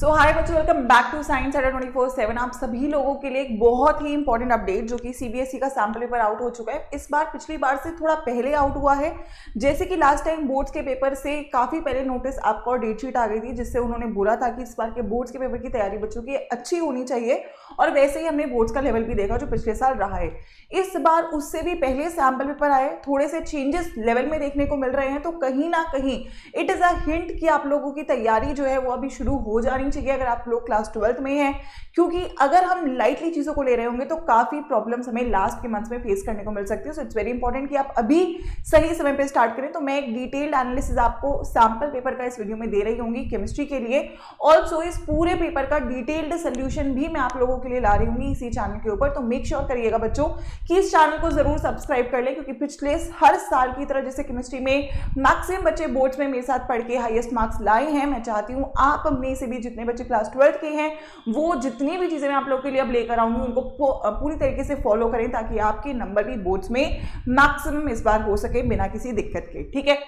सो हाय बच्चों, welcome back to science अड्डा 24/7। आप सभी लोगों के लिए एक बहुत ही इंपॉर्टेंट अपडेट जो कि सीबीएसई का सैम्पल पेपर आउट हो चुका है। इस बार पिछली बार से थोड़ा पहले आउट हुआ है। जैसे कि लास्ट टाइम बोर्ड्स के पेपर से काफ़ी पहले नोटिस आपको और डेट शीट आ गई थी, जिससे उन्होंने बोला था कि इस बार के बोर्ड्स के पेपर की तैयारी बच्चों की अच्छी होनी चाहिए। और वैसे ही हमने बोर्ड्स का लेवल भी देखा जो पिछले साल रहा है। इस बार उससे भी पहले सैम्पल पेपर आए, थोड़े से चेंजेस लेवल में देखने को मिल रहे हैं। तो कहीं ना कहीं इट इज़ अ हिंट कि आप लोगों की तैयारी जो है वो अभी शुरू हो जानी चाहिए अगर आप लोग क्लास 12th में हैं। क्योंकि अगर हम लाइटली चीज़ों को ले रहे होंगे तो काफ़ी प्रॉब्लम्स हमें लास्ट के मंथ्स में फेस करने को मिल सकती है। सो इट्स वेरी इंपॉर्टेंट कि आप अभी सही समय पे स्टार्ट करें। तो मैं एक डिटेल्ड एनालिसिस आपको सैम्पल पेपर का इस वीडियो में दे रही होंगी केमिस्ट्री के लिए। ऑल्सो इस पूरे पेपर का डिटेल्ड सोल्यूशन भी मैं आप लोगों के लिए ला रही हूँ इसी चैनल के ऊपर। तो मेक श्योर करिएगा बच्चों कि इस चैनल को जरूर सब्सक्राइब कर लें, क्योंकि पिछले हर साल की तरह जैसे केमिस्ट्री में मैक्सिमम बच्चे बोर्ड्स में मेरे साथ पढ़ के हाईएस्ट मार्क्स लाए हैं, मैं चाहती हूँ आप में से भी जितने बच्चे क्लास 12th के हैं वो जितनी भी चीजें मैं आप लोग के लिए अब लेकर आऊंगी उनको पूरी तरीके से फॉलो करें, ताकि आपके नंबर भी बोर्ड्स में मैक्सिमम इस बार हो सके बिना किसी दिक्कत के। ठीक है,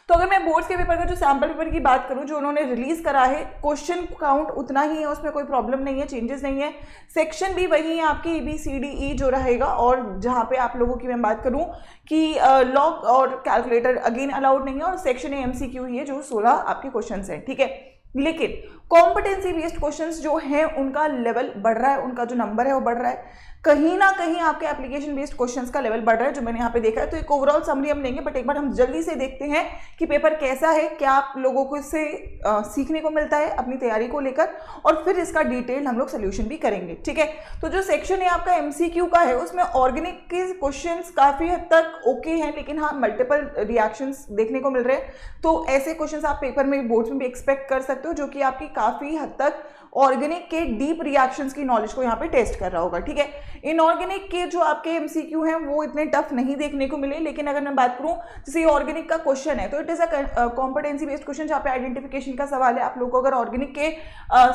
तो अगर मैं बोर्ड्स के पेपर का जो सैम्पल पेपर की बात करूं जो उन्होंने रिलीज करा है, क्वेश्चन काउंट उतना ही है, उसमें कोई प्रॉब्लम नहीं है, चेंजेस नहीं है। सेक्शन भी वही है आपकी ABCDE जो रहेगा। और जहां पे आप लोगों की मैं बात करूं कि लॉग और कैलकुलेटर अगेन अलाउड नहीं है, और सेक्शन MCQ ही है जो 16 आपके क्वेश्चन है। ठीक है, लेकिन कॉम्पिटेंसी बेस्ड क्वेश्चंस जो हैं उनका लेवल बढ़ रहा है, उनका जो नंबर है वो बढ़ रहा है। कहीं ना कहीं आपके एप्लीकेशन बेस्ड क्वेश्चंस का लेवल बढ़ रहा है जो मैंने यहाँ पे देखा है। तो एक ओवरऑल समरी हम लेंगे, बट एक बार हम जल्दी से देखते हैं कि पेपर कैसा है, क्या आप लोगों को इससे सीखने को मिलता है अपनी तैयारी को लेकर, और फिर इसका डिटेल हम लोग सोल्यूशन भी करेंगे। ठीक है, तो जो सेक्शन है आपका MCQ का है उसमें ऑर्गेनिक के क्वेश्चंस काफी हद तक ओके हैं, लेकिन हाँ मल्टीपल रिएक्शंस देखने को मिल रहे हैं। तो ऐसे क्वेश्चंस आप पेपर में बोर्ड्स में भी एक्सपेक्ट कर सकते हो, जो कि आपकी काफी हद तक ऑर्गेनिक के डीप रिएक्शंस की नॉलेज को यहाँ पे टेस्ट कर रहा होगा। ठीक है, इनऑर्गेनिक के जो आपके MCQ हैं वो इतने टफ नहीं देखने को मिले, लेकिन अगर मैं बात करूं जैसे ऑर्गेनिक का क्वेश्चन है तो it is a competency based question जहाँ पे आइडेंटिफिकेशन का सवाल है। आप लोगों को अगर ऑर्गेनिक के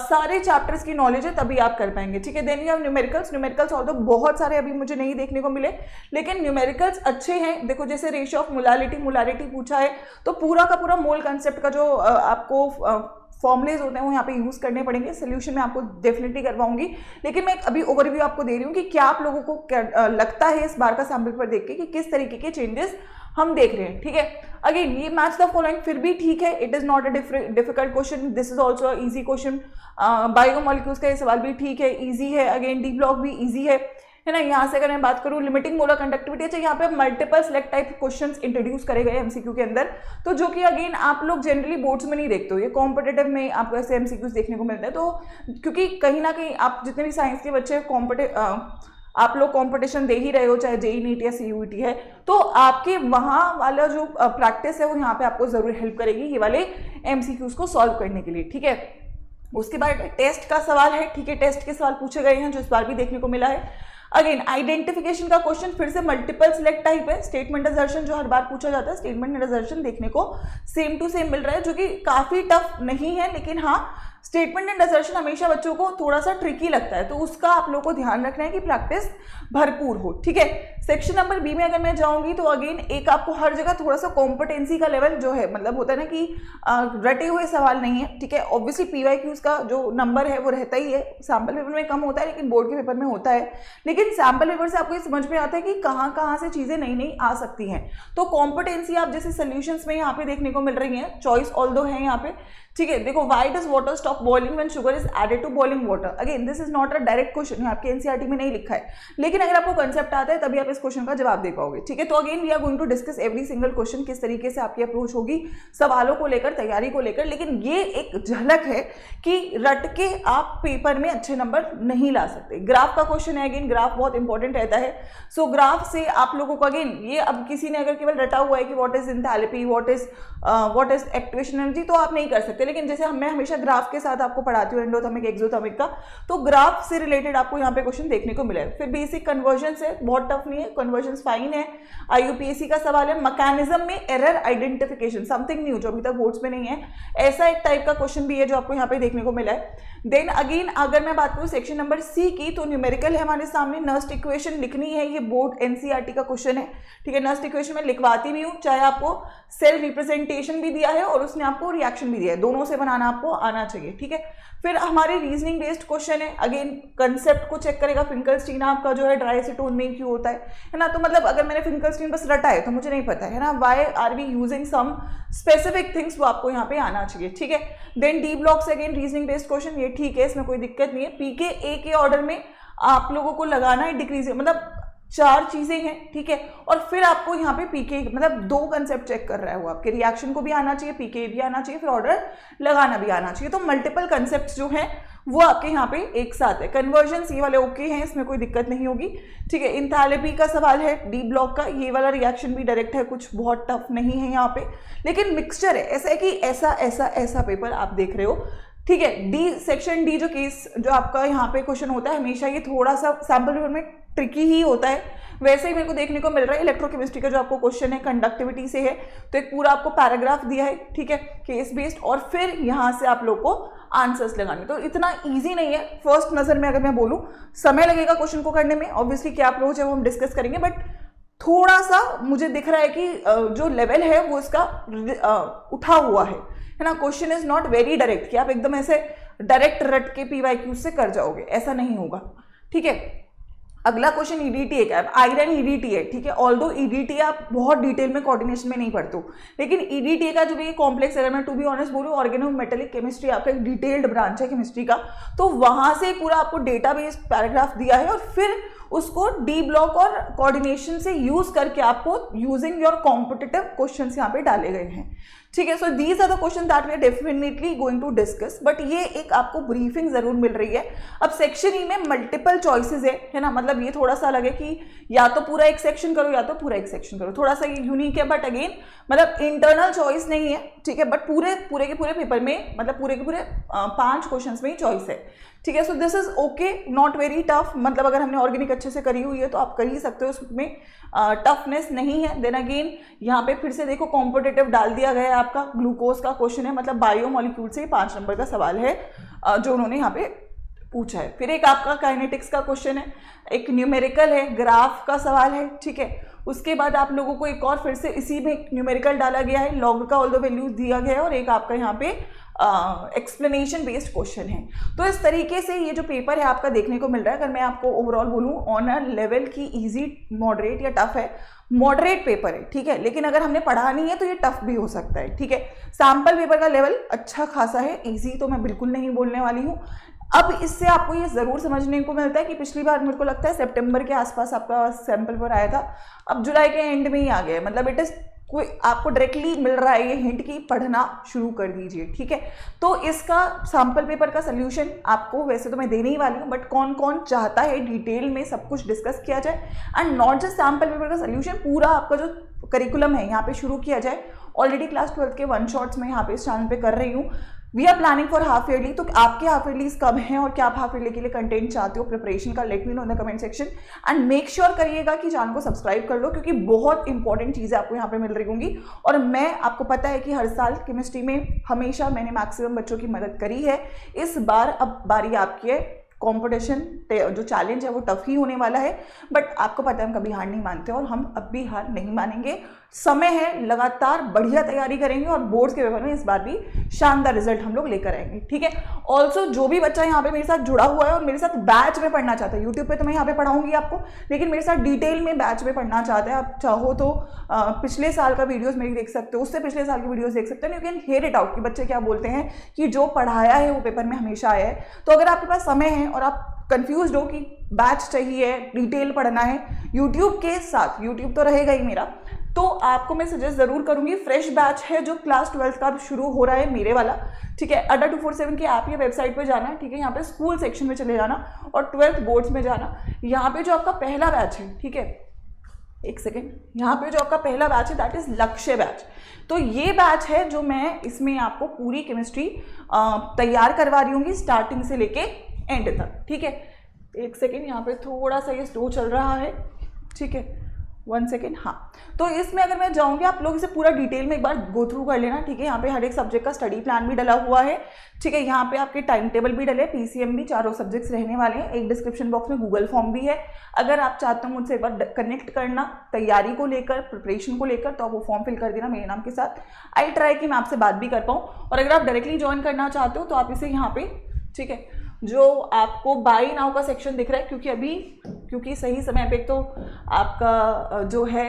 सारे चैप्टर्स की नॉलेज है तभी आप कर पाएंगे। ठीक है, then you have numericals although बहुत सारे अभी मुझे नहीं देखने को मिले, लेकिन न्यूमेरिकल्स अच्छे हैं। देखो जैसे रेशियो ऑफ मोलारिटी पूछा है तो पूरा का पूरा मोल कंसेप्ट का जो आपको फॉर्मुलेज होते हैं वो यहाँ पे यूज करने पड़ेंगे। सोल्यूशन मैं आपको डेफिनेटली करवाऊंगी, लेकिन मैं अभी ओवरव्यू आपको दे रही हूँ कि क्या आप लोगों को लगता है इस बार का सैम्पल पेपर देख के कि किस तरीके के चेंजेस हम देख रहे हैं। ठीक है, अगेन ये मैच द फॉलोइंग फिर भी ठीक है, it is not a difficult question, this is also easy question. Biomolecules का ये सवाल भी ठीक है, ईजी है। अगेन डी ब्लॉक भी ईजी है ना। यहाँ से अगर मैं बात करूँ लिमिटिंग मोलर कंडक्टिविटी, अच्छा यहाँ पे multiple select type questions introduce करे गए MCQ के अंदर, तो जो कि अगेन आप लोग जनरली बोर्ड्स में नहीं देखते हो, ये कॉम्पिटेटिव में आपको ऐसे MCQs देखने को मिलते हैं। तो क्योंकि कहीं ना कहीं आप जितने भी साइंस के बच्चे आप लोग कंपटीशन दे ही रहे हो, चाहे JEE NEET या CUET है, तो आपके वहाँ वाला जो प्रैक्टिस है वो यहाँ पे आपको जरूर हेल्प करेगी ये वाले MCQs को सॉल्व करने के लिए। ठीक है, उसके बाद टेस्ट का सवाल है। ठीक है, टेस्ट के सवाल पूछे गए हैं जो इस बार भी देखने को मिला है। अगेन आइडेंटिफिकेशन का क्वेश्चन फिर से मल्टीपल सिलेक्ट टाइप है। स्टेटमेंट असर्शन जो हर बार पूछा जाता है, स्टेटमेंट असर्शन देखने को सेम टू सेम मिल रहा है, जो कि काफी टफ नहीं है, लेकिन हाँ स्टेटमेंट एंड असर्शन हमेशा बच्चों को थोड़ा सा ट्रिकी लगता है, तो उसका आप लोगों को ध्यान रखना है कि प्रैक्टिस भरपूर हो। ठीक है, सेक्शन नंबर B में अगर मैं जाऊंगी तो अगेन एक आपको हर जगह थोड़ा सा कॉम्पिटेंसी का लेवल जो है, मतलब होता है ना कि रटे हुए सवाल नहीं है। ठीक है, ऑब्वियसली PYQs का जो नंबर है वो रहता ही है, सैम्पल पेपर में कम होता है लेकिन बोर्ड के पेपर में होता है। लेकिन सैम्पल पेपर से आपको ये समझ में आता है कि कहाँ कहाँ से चीजें नई नई आ सकती हैं। तो कॉम्पिटेंसी आप जैसे सोल्यूशंस में यहाँ पे देखने को मिल रही है, चॉइस ऑल्दो है यहाँ पे। ठीक है, देखो why does water stop boiling when sugar is added to boiling water. Again this is not a direct question, आपके NCERT में नहीं लिखा है, लेकिन अगर आपको कंसेप्ट आता है तभी आप इस क्वेश्चन का जवाब दे पाओगे। ठीक है, तो again we are going to discuss every single question, किस तरीके से आपकी अप्रोच होगी सवालों को लेकर, तैयारी को लेकर। लेकिन ये एक झलक है कि रट के आप पेपर में अच्छे नंबर नहीं ला सकते। ग्राफ का क्वेश्चन है, अगेन ग्राफ बहुत इंपॉर्टेंट रहता है। सो ग्राफ से आप लोगों को अगेन ये, अब किसी ने अगर केवल रटा हुआ है कि what is enthalpy, what is activation energy, तो आप नहीं कर सकते। लेकिन जैसे मैं हमेशा ग्राफ के साथ आपको पढ़ाती हूँ एंडोथर्मिक एक्सोथर्मिक का, तो ग्राफ से रिलेटेड आपको यहाँ पे क्वेश्चन देखने को मिला है। फिर बेसिक कन्वर्जन है, बहुत टफ नहीं है, कन्वर्जन फाइन है। IUPAC का सवाल है मैकेनिज्म में एरर आइडेंटिफिकेशन, समथिंग न्यू जो अभी तक बोर्ड्स में नहीं है, ऐसा एक टाइप का क्वेश्चन भी है जो आपको यहाँ पे देखने को मिला है। देन अगेन अगर मैं बात करूँ सेक्शन नंबर C की, तो न्यूमेरिकल है हमारे सामने, नर्स्ट इक्वेशन लिखनी है, ये बोर्ड NCERT का क्वेश्चन है। ठीक है, नर्स्ट इक्वेशन में लिखवाती भी हूँ, चाहे आपको सेल रिप्रेजेंटेशन भी दिया है और उसने आपको रिएक्शन भी दिया है, दोनों दोनों से बनाना आपको आना चाहिए, ठीक है। फिर हमारे रीजनिंग बेस्ड क्वेश्चन है, अगेन कंसेप्ट को चेक करेगा, फिंकलस्टीन आपका जो है ड्राई एसीटोन में क्यों होता है ना। तो मतलब अगर मैंने फिंकलस्टीन बस रटा है तो मुझे नहीं पता है ना, why are we using some specific things, वो आपको यहाँ पे आना चाहिए, ठीक है। देन डी ब्लॉक से अगेन रीजनिंग बेस्ड क्वेश्चन, ये ठीक है, इसमें कोई दिक्कत नहीं है। पीके ए के ऑर्डर में आप लोगों को लगाना है डिक्रीजिंग, मतलब 4 चीजें हैं, ठीक है। और फिर आपको यहाँ पे पीके मतलब 2 कंसेप्ट चेक कर रहा है वो, आपके रिएक्शन को भी आना चाहिए, पीके भी आना चाहिए, फिर ऑर्डर लगाना भी आना चाहिए। तो मल्टीपल कंसेप्ट जो है वो आपके यहाँ पे एक साथ है। कन्वर्जन ये वाले ओके हैं, इसमें कोई दिक्कत नहीं होगी, ठीक है। इंथैल्पी का सवाल है डी ब्लॉक का, ये वाला रिएक्शन भी डायरेक्ट है, कुछ बहुत टफ नहीं है यहाँ पे, लेकिन मिक्सचर है, ऐसा है कि ऐसा ऐसा ऐसा पेपर आप देख रहे हो, ठीक है। डी सेक्शन डी जो केस जो आपका यहाँ पे क्वेश्चन होता है हमेशा ये थोड़ा सा सैम्पल पेपर में ट्रिकी ही होता है, वैसे ही मेरे को देखने को मिल रहा है। इलेक्ट्रोकेमिस्ट्री का जो आपको क्वेश्चन है कंडक्टिविटी से है, तो एक पूरा आपको पैराग्राफ दिया है, ठीक है, केस बेस्ड, और फिर यहाँ से आप लोग को आंसर्स लगाने। तो इतना इजी नहीं है फर्स्ट नजर में, अगर मैं बोलूँ समय लगेगा क्वेश्चन को करने में, ऑब्वियसली क्या अप्रोच है वो हम डिस्कस करेंगे, बट थोड़ा सा मुझे दिख रहा है कि जो लेवल है वो इसका उठा हुआ है ना। Question is not very direct कि आप एकदम ऐसे डायरेक्ट रट के PYQ से कर जाओगे, ऐसा नहीं होगा, ठीक है। अगला क्वेश्चन EDTA का है, आयरन EDTA है, ठीक है। ऑल्दो EDTA आप बहुत डिटेल में कोऑर्डिनेशन में नहीं पढ़ते हो, लेकिन EDTA का जो भी कॉम्प्लेक्स, अगर मैं टू बी ऑनेस्ट बोलूँ, ऑर्गेनोमेटेलिक केमिस्ट्री आपका एक डिटेल्ड ब्रांच है केमिस्ट्री का, तो वहां से पूरा आपको डेटाबेस पैराग्राफ दिया है, और फिर उसको डी ब्लॉक और कोऑर्डिनेशन से यूज करके आपको यूजिंग योर कॉम्पिटिटिव क्वेश्चंस यहाँ पे डाले गए हैं, ठीक है। So these are the question that we are definitely going to discuss, but ये एक आपको ब्रीफिंग जरूर मिल रही है। अब सेक्शन ई में मल्टीपल चॉइसेस है ना, मतलब ये थोड़ा सा लगे कि या तो पूरा एक सेक्शन करो या तो पूरा एक सेक्शन करो, थोड़ा सा ये यूनिक है, बट अगेन मतलब इंटरनल चॉइस नहीं है, ठीक है, बट पूरे के पूरे पेपर में मतलब पूरे के पूरे 5 क्वेश्चन में ही चॉइस है, ठीक है। So this is okay, not very tough, मतलब अगर हमने ऑर्गेनिक अच्छे से करी हुई है तो आप कर ही सकते हो, उसमें टफनेस नहीं है। देन अगेन यहाँ पे फिर से देखो कॉम्पिटिटिव डाल दिया गया है, आपका ग्लूकोज का क्वेश्चन है, मतलब बायो मॉलिक्यूल से 5 नंबर का सवाल है जो उन्होंने यहाँ पे पूछा है। फिर एक आपका काइनेटिक्स का क्वेश्चन है, एक न्यूमेरिकल है, ग्राफ का सवाल है, ठीक है। उसके बाद आप लोगों को एक और फिर से इसी में न्यूमेरिकल डाला गया है, लॉग का ऑल द वैल्यूज दिया गया है, और एक आपका यहाँ पे एक्सप्लेनेशन बेस्ड क्वेश्चन है। तो इस तरीके से ये जो पेपर है आपका देखने को मिल रहा है। अगर मैं आपको ओवरऑल बोलूँ ऑन अ लेवल की इजी, मॉडरेट या टफ है, मॉडरेट पेपर है, ठीक है, लेकिन अगर हमने पढ़ा नहीं है तो ये टफ भी हो सकता है, ठीक है। सैम्पल पेपर का लेवल अच्छा खासा है, इजी तो मैं बिल्कुल नहीं बोलने वाली हूँ। अब इससे आपको ये जरूर समझने को मिलता है कि पिछली बार मेरे को लगता है सितंबर के आसपास आपका सैंपल पेपर आया था, अब जुलाई के एंड में ही आ गया, मतलब इट इज कोई आपको डायरेक्टली मिल रहा है ये हिंट की पढ़ना शुरू कर दीजिए, ठीक है। तो इसका सैंपल पेपर का सल्यूशन आपको वैसे तो मैं देने ही वाली हूँ, बट कौन कौन चाहता है डिटेल में सब कुछ डिस्कस किया जाए, and not just sample paper का सल्यूशन, पूरा आपका जो करिकुलम है यहाँ पे शुरू किया जाए। ऑलरेडी क्लास 12 के 1 शॉट्स में यहाँ पे इस चैनल पे कर रही हूँ। We are planning for half yearly, तो आपके हाफ ईयरलीज कब हैं और क्या आप हाफ ईयरली के लिए कंटेंट चाहते हो प्रिपरेशन का, let me know in the comment section, and make sure करिएगा कि चैनल को सब्सक्राइब कर लो, क्योंकि बहुत इंपॉर्टेंट चीज़ें आपको यहाँ पे मिल रही होंगी। और मैं आपको पता है कि हर साल केमिस्ट्री में हमेशा मैंने मैक्सिमम बच्चों की मदद करी है, इस बार अब बारी आपकी है। कंपटीशन जो चैलेंज है वो टफ ही होने वाला है, बट आपको पता है हम कभी हार नहीं मानते और हम अब भी हार नहीं मानेंगे। समय है, लगातार बढ़िया तैयारी करेंगे और बोर्ड्स के पेपर में इस बार भी शानदार रिजल्ट हम लोग लेकर आएंगे, ठीक है। ऑल्सो जो भी बच्चा यहाँ पे मेरे साथ जुड़ा हुआ है और मेरे साथ बैच में पढ़ना चाहता है, यूट्यूब पे तो मैं यहाँ पे पढ़ाऊंगी आपको, लेकिन मेरे साथ डिटेल में बैच में पढ़ना चाहता है, आप चाहो तो पिछले साल का वीडियोस मेरी देख सकते हो, उससे पिछले साल की वीडियोस देख सकते हो, you can hear it out कि बच्चे क्या बोलते हैं कि जो पढ़ाया है वो पेपर में हमेशा आया है। तो अगर आपके पास समय है और आप कंफ्यूज्ड हो कि बैच चाहिए, डिटेल पढ़ना है यूट्यूब के साथ, यूट्यूब तो रहेगा ही मेरा, तो आपको मैं सजेस्ट जरूर करूंगी, फ्रेश बैच है जो क्लास 12 का शुरू हो रहा है मेरे वाला, ठीक है। अड्डा 247 के ऐप या वेबसाइट पे जाना है, ठीक है, यहाँ पे स्कूल सेक्शन में चले जाना और 12th बोर्ड्स में जाना। यहाँ पे जो आपका पहला बैच है, ठीक है, एक सेकेंड, यहाँ पे जो आपका पहला बैच है दैट इज लक्ष्य बैच। तो ये बैच है जो मैं इसमें आपको पूरी केमिस्ट्री तैयार करवा रही हूँ स्टार्टिंग से लेके एंड तक, ठीक है। एक सेकेंड, यहाँ पे थोड़ा सा ये स्लो चल रहा है, ठीक है। 1 सेकेंड, हाँ। तो इसमें अगर मैं जाऊँगी, आप लोग इसे पूरा डिटेल में एक बार गो थ्रू कर लेना, ठीक है। यहाँ पे हर एक सब्जेक्ट का स्टडी प्लान भी डला हुआ है, ठीक है। यहाँ पे आपके टाइम टेबल भी डले, पीसीएम भी, चारों सब्जेक्ट्स रहने वाले हैं। एक डिस्क्रिप्शन बॉक्स में गूगल फॉर्म भी है, अगर आप चाहते हो मुझसे एक बार कनेक्ट करना तैयारी को लेकर, प्रिपरेशन को लेकर, तो आप वो फॉर्म फिल कर देना मेरे नाम के साथ। आई ट्राई कि मैं आपसे बात भी कर पाऊँ। और अगर आप डायरेक्टली ज्वाइन करना चाहते हो तो आप इसे यहाँ पे, ठीक है, जो आपको बाय नाउ का सेक्शन दिख रहा है, क्योंकि सही समय पे तो आपका जो है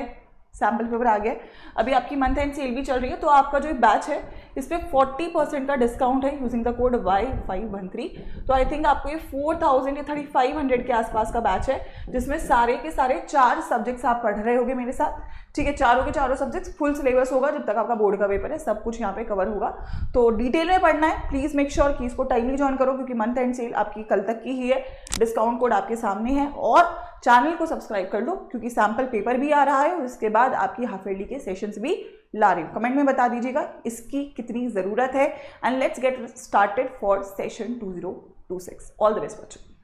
सैम्पल पेपर आ गया, अभी आपकी मंथ एंड सेल भी चल रही है, तो आपका जो बैच है इस पर 40% का डिस्काउंट है यूजिंग द कोड Y513। तो आई थिंक आपको ये 4000 या 3500 के आसपास का बैच है, जिसमें सारे के सारे 4 सब्जेक्ट्स आप पढ़ रहे होगे मेरे साथ, ठीक है। चारों के चारों सब्जेक्ट्स फुल सिलेबस होगा, जब तक आपका बोर्ड का पेपर है सब कुछ यहाँ पे कवर होगा। तो डिटेल में पढ़ना है, प्लीज़ मेक श्योर कि इसको टाइमली ज्वाइन करो, क्योंकि मंथ एंड सेल आपकी कल तक की ही है। डिस्काउंट कोड आपके सामने है, और चैनल को सब्सक्राइब कर लो, क्योंकि सैम्पल पेपर भी आ रहा है और उसके बाद आपकी हाफ ईयरली के सेशंस भी ला रही हूँ। कमेंट में बता दीजिएगा इसकी कितनी ज़रूरत है। And let's get started for session 2026। All the best बच्चों।